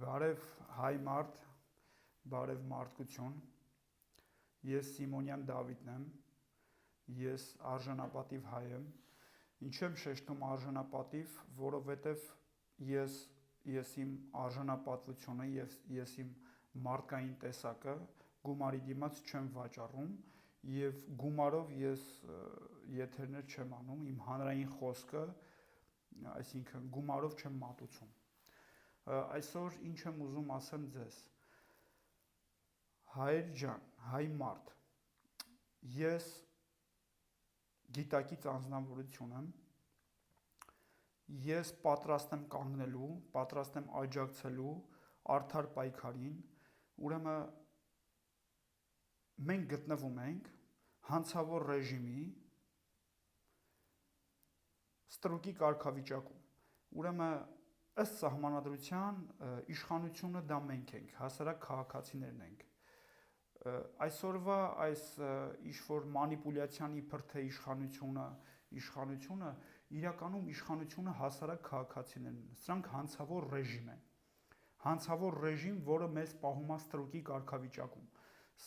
Բարև հայ մարդ, բարև մարդկություն, ես Սիմոնյան Դավիթն եմ, ես արժանապատիվ հայ եմ, ինչ եմ շեշտում արժանապատիվ, որովհետև ես իմ արժանապատվությունը, ես իմ մարդկային տեսակը գումարի դիմաց չեմ վաճառում և գումարով ես եթերներ չեմ անում, իմ հանրային խոսքը, այսինքն գումարով չեմ մատուցում։ Այսօր ինչ եմ ուզում ասեմ ձեզ, հայր ջան, հայ մարդ, ես գիտակից անձնավորություն եմ, ես պատրաստ եմ կանգնելու, պատրաստ եմ աջակցելու արդար պայքարին, ուրեմն մենք գտնվում ենք հանցավոր ռեժիմի ստրուկի կարգավիճակում, ուրեմն ըստ սահմանադրության իշխանությունը դա մենք ենք, հասարակ քաղաքացիներն ենք։ Այսօրվա այս ինչ-որ մանիպուլյացիան իբր թե իշխանությունը իրականում իշխանությունը հասարակ քաղաքացիներն են, սրանք հանցավոր ռեժիմ են, հանցավոր ռեժիմ, որը մեզ պահում է ստրուկի կարգավիճակում։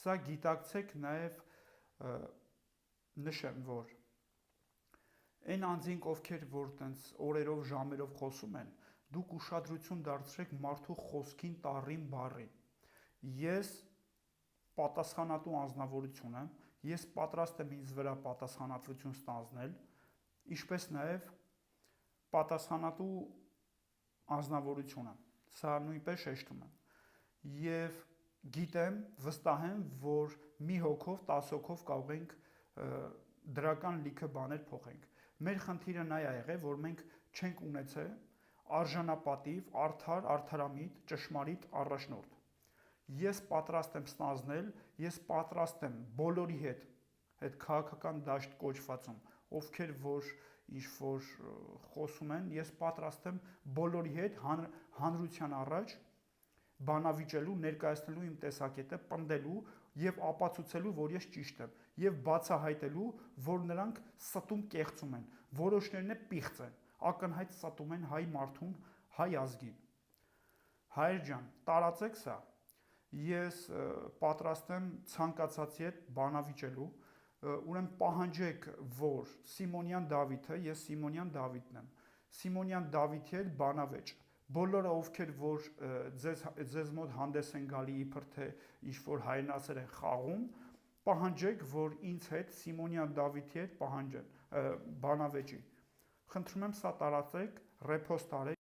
Սա գիտակցեք նաև նշեմ, որ այն անձինք, ովքեր որ տենց օրերով, ժամերով խոսում են, դուք ուշադրություն դարձրեք մարդու խոսքին, տառին, բառին։ Ես պատասխանատու անձնավորություն եմ, ես պատրաստ եմ ինձ վրա պատասխանատվություն ստանձնել, ինչպես նաև պատասխանատու անձնավորություն եմ, սա նույնպես շեշտում եմ։ Եվ գիտեմ, վստահ եմ, որ մի հոգով, 10 հոգով կարող ենք դրական լիքը բաներ փոխենք։ Մեր խնդիրը նա է եղել, որ մենք չենք ունեցել արժանապատիվ, արդար, արդարամիտ, ճշմարիտ առաջնորդ։ Ես պատրաստ եմ ստանձնել, ես պատրաստ եմ բոլորի հետ այդ քաղաքական դաշտ կոչվածում, ովքեր որ ինչ-որ խոսում են, ես պատրաստ եմ բոլորի հետ հանրության առաջ բանավիճելու, ներկայացնելու իմ տեսակետը, պնդելու և ապացուցելու, որ ես ճիշտ եմ, և բացահայտելու, որ նրանք ստում կեղծում են, որոշներն պիղծ են, ակնհայտ ստում են հայ մարդուն, հայ ազգին։ Հայր ջան, տարածեք սա, ես պատրաստ եմ ցանկացածի հետ բանավիճելու, ուրեմն պահանջեք, որ Սիմոնյան Դավիթը, ես Սիմոնյան Դավիթն եմ, Սիմոնյան Դավիթի հետ բանավեճ, բոլորը ովքեր որ ձեզ մոտ հանդես են գալի իբր թե ինչ-որ հայրենասեր են խաղում, պահանջեք, որ ինձ հետ Սիմոնյան Դավիթի հետ բանավեճի։ Խնդրում եմ սա տարածեք, ռեփոստ արեք